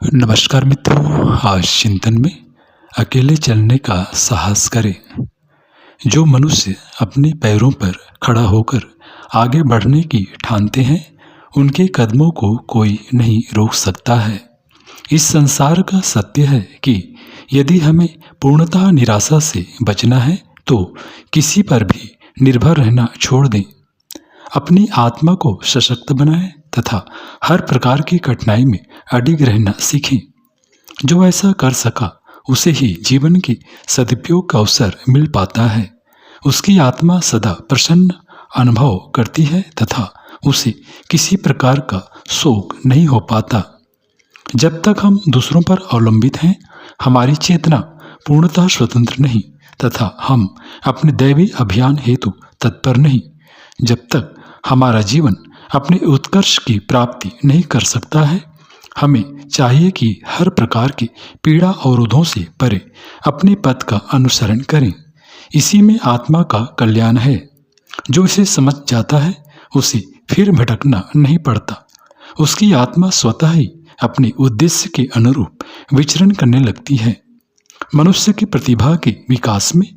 नमस्कार मित्रों, आज चिंतन में अकेले चलने का साहस करें। जो मनुष्य अपने पैरों पर खड़ा होकर आगे बढ़ने की ठानते हैं, उनके कदमों को कोई नहीं रोक सकता है। इस संसार का सत्य है कि यदि हमें पूर्णतः निराशा से बचना है तो किसी पर भी निर्भर रहना छोड़ दें। अपनी आत्मा को सशक्त बनाएं तथा हर प्रकार की कठिनाई में अडिग रहना सीखें। जो ऐसा कर सका उसे ही जीवन के सदुपयोग का अवसर मिल पाता है। उसकी आत्मा सदा प्रसन्न अनुभव करती है तथा उसे किसी प्रकार का शोक नहीं हो पाता। जब तक हम दूसरों पर अवलंबित हैं, हमारी चेतना पूर्णतः स्वतंत्र नहीं तथा हम अपने दैवी अभियान हेतु तत्पर नहीं। जब तक हमारा जीवन अपने उत्कर्ष की प्राप्ति नहीं कर सकता है, हमें चाहिए कि हर प्रकार की पीड़ा अवरोधों से परे अपने पथ का अनुसरण करें। इसी में आत्मा का कल्याण है। जो इसे समझ जाता है उसे फिर भटकना नहीं पड़ता। उसकी आत्मा स्वतः ही अपने उद्देश्य के अनुरूप विचरण करने लगती है। मनुष्य की प्रतिभा के विकास में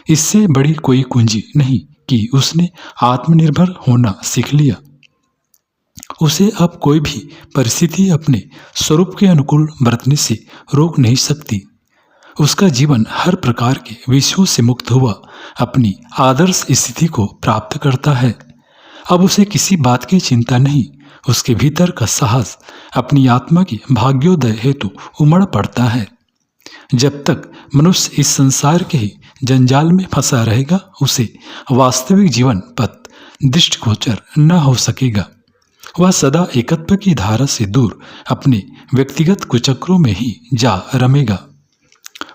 इससे बड़ी कोई कुंजी नहीं कि उसने आत्मनिर्भर होना सीख लिया। उसे अब कोई भी परिस्थिति अपने स्वरूप के अनुकूल बरतने से रोक नहीं सकती। उसका जीवन हर प्रकार के विषयों से मुक्त हुआ अपनी आदर्श स्थिति को प्राप्त करता है। अब उसे किसी बात की चिंता नहीं। उसके भीतर का साहस अपनी आत्मा के भाग्योदय हेतु उमड़ पड़ता है। जब तक मनुष्य इस संसार के ही जंजाल में फंसा रहेगा, उसे वास्तविक जीवन पथ दृष्टिगोचर न हो सकेगा। वह सदा एकत्व की धारा से दूर अपने व्यक्तिगत कुचक्रों में ही जा रमेगा।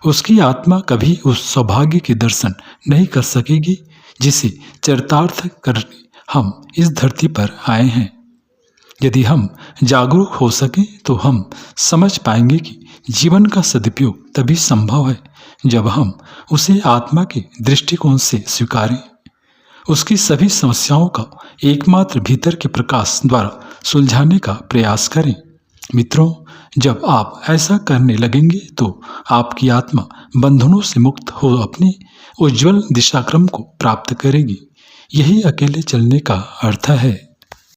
उसकी आत्मा कभी उस सौभाग्य के दर्शन नहीं कर सकेगी जिसे चरितार्थ करने हम इस धरती पर आए हैं। यदि हम जागरूक हो सकें तो हम समझ पाएंगे कि जीवन का सदुपयोग तभी संभव है जब हम उसे आत्मा के दृष्टिकोण से स्वीकारें। उसकी सभी समस्याओं का एकमात्र भीतर के प्रकाश द्वारा सुलझाने का प्रयास करें। मित्रों, जब आप ऐसा करने लगेंगे तो आपकी आत्मा बंधनों से मुक्त हो अपने उज्जवल दिशाक्रम को प्राप्त करेगी। यही अकेले चलने का अर्थ है।